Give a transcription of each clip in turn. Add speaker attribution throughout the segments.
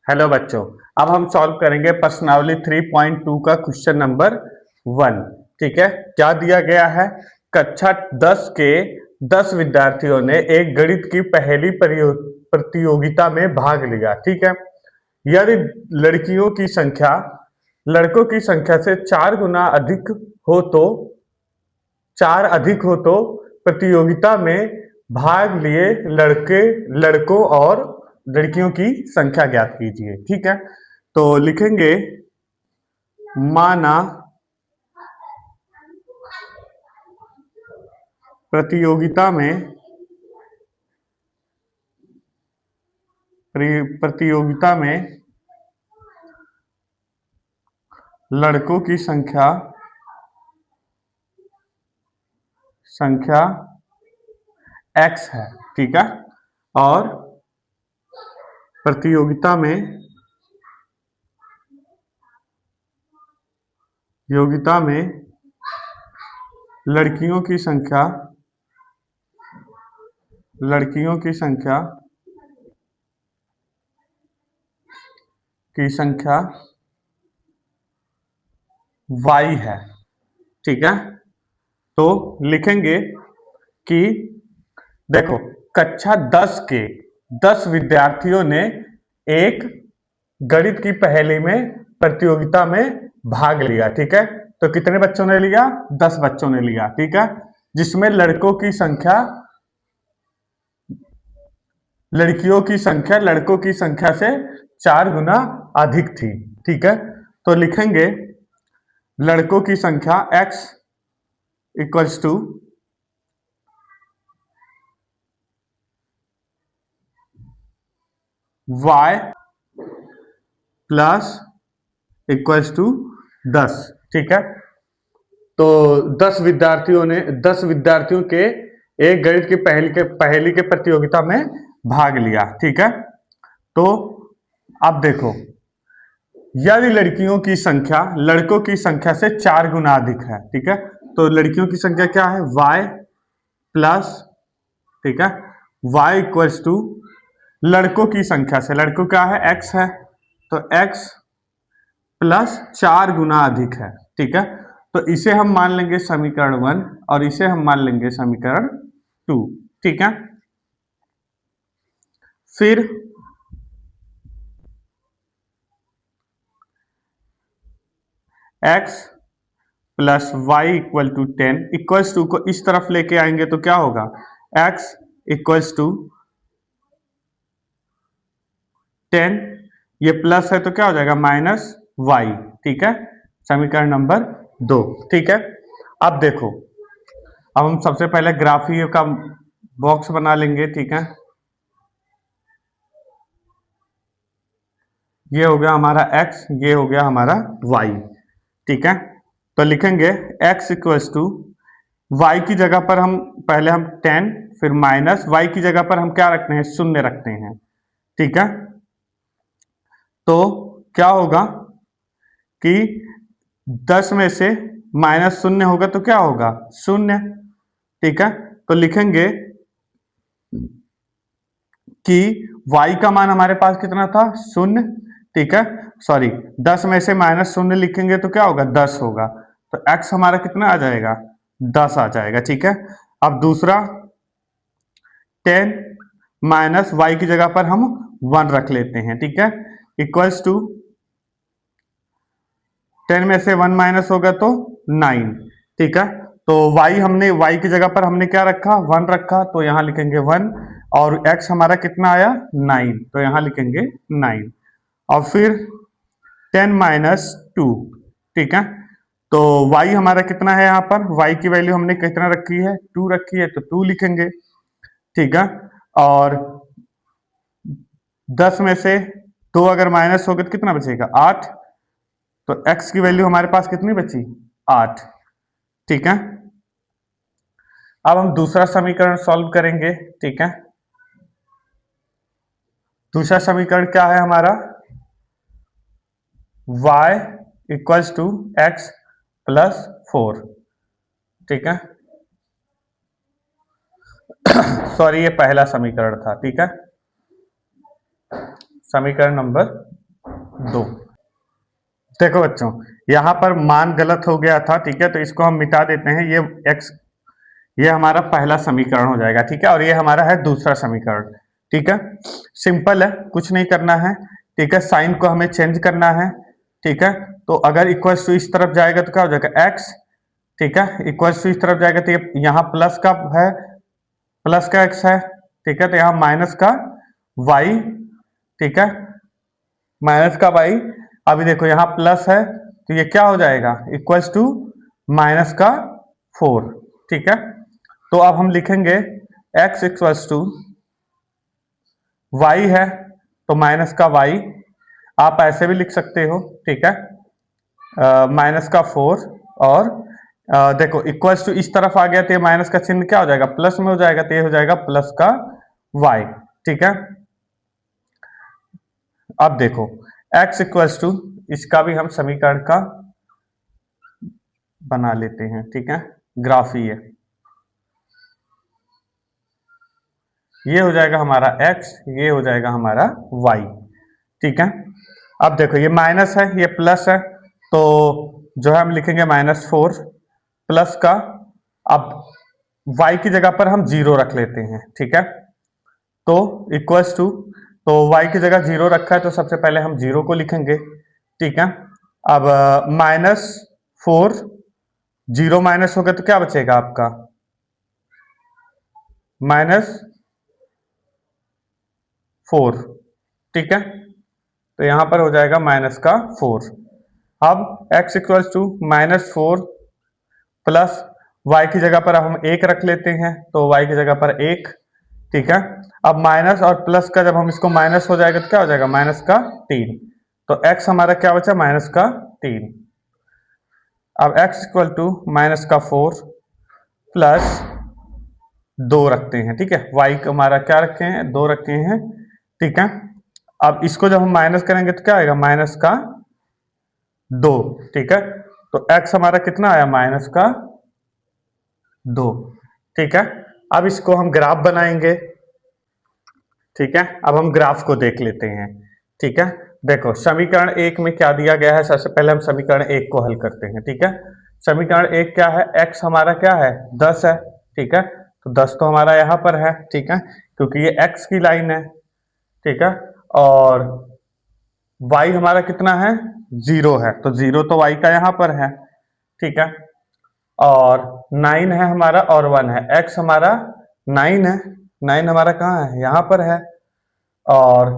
Speaker 1: Hello बच्चों, अब हम सॉल्व करेंगे प्रश्नावली 3.2 का क्वेश्चन नंबर 1। ठीक है, क्या दिया गया है? कक्षा 10 के 10 विद्यार्थियों ने एक गणित की पहेली प्रतियोगिता में भाग लिया। ठीक है, यदि लड़कियों की संख्या लड़कों की संख्या से 4 गुना अधिक हो तो प्रतियोगिता में भाग लिए लड़कों और लड़कियों की संख्या ज्ञात कीजिए। ठीक है, तो लिखेंगे माना प्रतियोगिता में लड़कों की संख्या x है। ठीक है, और प्रतियोगिता में लड़कियों की संख्या y है। ठीक है, तो लिखेंगे कि देखो, कक्षा 10 के 10 विद्यार्थियों ने एक गणित की पहेली में प्रतियोगिता में भाग लिया। ठीक है, तो कितने बच्चों ने लिया? 10 बच्चों ने लिया। ठीक है, जिसमें लड़कों की संख्या से 4 गुना अधिक थी। ठीक है, तो लिखेंगे लड़कों की संख्या x equals to y plus equals to 10। ठीक है, तो 10 विद्यार्थियों के एक गणित की पहेली के प्रतियोगिता में भाग लिया। ठीक है, तो अब देखो, यदि लड़कों की संख्या से 4 गुना अधिक है। ठीक है, तो लड़कियों की संख्या क्या है? y प्लस, ठीक है, y इक्वल्स टू लड़कों की संख्या से, लड़कों क्या है? x है, तो x प्लस 4 गुना अधिक है। ठीक है, तो इसे हम मान लेंगे समीकरण 1 और इसे हम मान लेंगे समीकरण 2। ठीक है, फिर x plus y equal to 10 equals to को इस तरफ लेके आएंगे तो क्या होगा? x इक्वल्स टू 10, ये प्लस है तो क्या हो जाएगा? Minus y. ठीक है, समीकरण नंबर 2। ठीक है, अब देखो, अब हम सबसे पहले ग्राफी का बॉक्स बना लेंगे। ठीक है, ये हो गया हमारा x, ये हो गया हमारा y। ठीक है, तो लिखेंगे x इक्वल्स टू y की जगह पर हम 10, फिर माइनस y की जगह पर हम क्या रखते हैं? शून्य रखते हैं। ठीक है, तो क्या होगा कि 10 में से माइनस शून्य होगा तो क्या होगा? शून्य। ठीक है, तो लिखेंगे कि y का मान हमारे पास कितना था? शून्य। ठीक है, सॉरी, 10 में से माइनस शून्य लिखेंगे तो क्या होगा? 10 होगा, तो x हमारा कितना आ जाएगा? 10 आ जाएगा। ठीक है, अब दूसरा 10 माइनस वाई की जगह पर हम 1 रख लेते हैं। ठीक है, इक्वल्स टू 10 में से 1 माइनस होगा तो 9। ठीक है, तो y की जगह पर हमने क्या रखा? 1 रखा, तो यहां लिखेंगे 1, और x हमारा कितना आया? 9, तो यहां लिखेंगे 9, और फिर 10 माइनस 2। ठीक है, तो y हमारा कितना है? यहाँ पर y की वैल्यू हमने कितना रखी है? 2 रखी है, तो 2 लिखेंगे। ठीक है, और 10 में से 2 अगर माइनस हो गया तो कितना बचेगा? 8, तो x की वैल्यू हमारे पास कितनी बची? 8। ठीक है, अब हम दूसरा समीकरण सॉल्व करेंगे। ठीक है, दूसरा समीकरण क्या है हमारा? y equals to x plus 4। ठीक है, सॉरी, ये पहला समीकरण था। ठीक है, समीकरण नंबर 2। देखो बच्चों, यहाँ पर मान गलत हो गया था, ठीक है, तो इसको हम मिटा देते हैं। ये x, ये हमारा पहला समीकरण हो जाएगा, ठीक है, और ये हमारा है दूसरा समीकरण, ठीक है। सिंपल है, कुछ नहीं करना है, ठीक है। साइन को हमें चेंज करना है, ठीक है। तो अगर इक्वल्स टू इस तरफ जाएगा तो क्या हो जाएगा, x, ठीक है, इक्वल्स टू इस तरफ जाएगा तो ये यहाँ प्लस का है, प्लस का x है, ठीक है, तो यहाँ माइनस का y, ठीक है, माइनस का y। अभी देखो यहाँ प्लस है तो ये क्या हो जाएगा, इक्वल्स टू माइनस का 4, ठीक है। तो अब हम लिखेंगे x इक्वल्स टू y है तो माइनस का y, आप ऐसे भी लिख सकते हो, ठीक है, माइनस का 4। और देखो इक्वल्स टू इस तरफ आ गया तो ये माइनस का चिन्ह क्या हो जाएगा, प्लस में हो जाएगा, तो ये हो जाएगा प्लस का y, ठीक है। अब देखो x इक्वल्स टू, इसका भी हम समीकरण का बना लेते हैं, ठीक है, ग्राफ ही है। ये हो जाएगा हमारा x, ये हो जाएगा हमारा y, ठीक है। अब देखो ये माइनस है, ये प्लस है, तो जो है हम लिखेंगे -4 प्लस का, अब y की जगह पर हम 0 रख लेते हैं, ठीक है। तो इक्वल्स टू, तो y की जगह 0 रखा है तो सबसे पहले हम 0 को लिखेंगे, ठीक है। अब -4, 0 माइनस हो गया तो क्या बचेगा आपका, -4, ठीक है। तो यहां पर हो जाएगा माइनस का 4। अब x equals to -4 plus y की जगह पर हम 1 रख लेते हैं, तो y की जगह पर 1, ठीक है। अब माइनस और प्लस का जब हम इसको माइनस हो जाएगा तो क्या हो जाएगा, माइनस का 3। तो x हमारा क्या बचा, माइनस का 3। अब x इक्वल टू माइनस का 4 प्लस 2 रखते हैं, ठीक है। y का हमारा क्या रखे हैं, 2 रखे हैं, ठीक है। अब इसको जब हम माइनस करेंगे तो क्या आएगा, माइनस का 2, ठीक है। तो x हमारा कितना आया, माइनस का 2, ठीक है। अब इसको हम ग्राफ बनाएंगे, ठीक है। अब हम ग्राफ को देख लेते हैं, ठीक है। देखो समीकरण 1 में क्या दिया गया है, सबसे पहले हम समीकरण 1 को हल करते हैं, ठीक है। समीकरण 1 क्या है, x हमारा क्या है, 10 है, ठीक है। तो 10 तो हमारा यहाँ पर है, ठीक है, क्योंकि ये x की लाइन है, ठीक है। और y हमारा कितना है, 0 है, तो 0 तो y का यहाँ पर है, ठीक है। और 9 है हमारा और 1 है, x हमारा 9 है, 9 हमारा कहाँ है, यहाँ पर है। और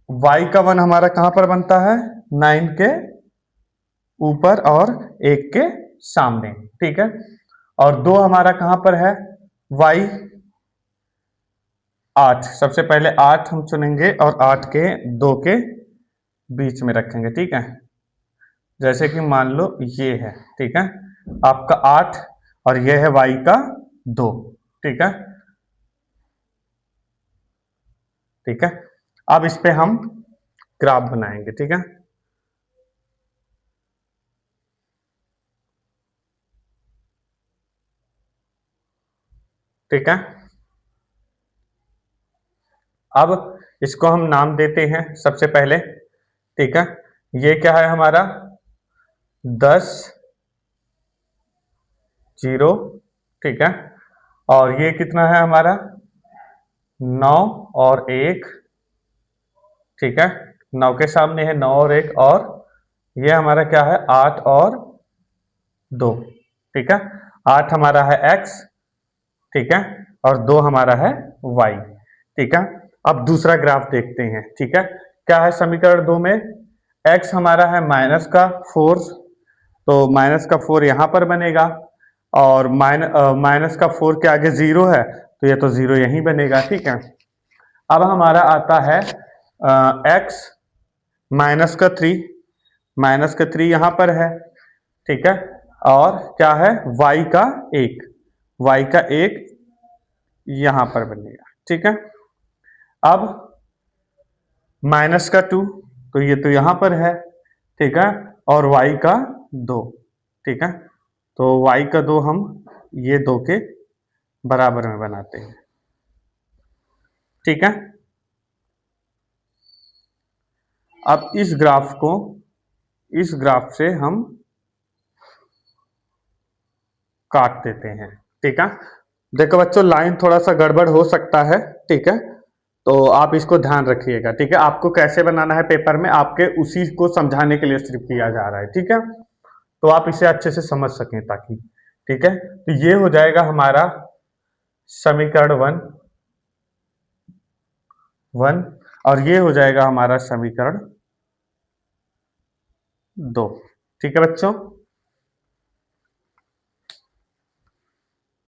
Speaker 1: y का 1 हमारा कहाँ पर बनता है, 9 के ऊपर और 1 के सामने, ठीक है। और 2 हमारा कहाँ पर है, y 8, सबसे पहले 8 हम चुनेंगे और 8 के 2 के बीच में रखेंगे, ठीक है। जैसे कि मान लो ये है, ठीक है, आपका 8 और ये है y का 2, ठीक है, ठीक है। अब इस पे हम ग्राफ बनाएंगे, ठीक है। ठीक है, अब इसको हम नाम देते हैं सबसे पहले, ठीक है। ये क्या है हमारा, 10, 0, ठीक है। और ये कितना है हमारा, 9 और 1, ठीक है। 9 के सामने है 9 और 1, और ये हमारा क्या है, 8 और 2, ठीक है। 8 हमारा है x, ठीक है, और 2 हमारा है y, ठीक है। अब दूसरा ग्राफ देखते हैं, ठीक है। क्या है समीकरण 2 में, x हमारा है -4, तो -4 यहाँ पर बनेगा, और माइनस का 4 के आगे 0 है तो ये तो 0 यहीं बनेगा, ठीक है। अब हमारा आता है x -3, -3 यहाँ पर है, ठीक है। और क्या है, y का 1, y का 1 यहाँ पर बनेगा, ठीक है। अब -2, तो ये तो यहाँ पर है, ठीक है, और y का 2, ठीक है। तो y का 2 हम ये 2 के बराबर में बनाते हैं, ठीक है। अब इस ग्राफ से हम काट देते हैं। ठीक है, देखो बच्चों लाइन थोड़ा सा गड़बड़ हो सकता है। ठीक है, तो आप इसको ध्यान रखिएगा। ठीक है, आपको कैसे बनाना है पेपर में, आपके उसी को समझाने के लिए सिर्फ किया जा रहा है। ठीक है, तो आप इसे अच्छे से समझ सकें ताकि। ठीक है, तो ये हो जाएगा हमारा समीकरण वन और ये हो जाएगा हमारा समीकरण 2। ठीक है बच्चों।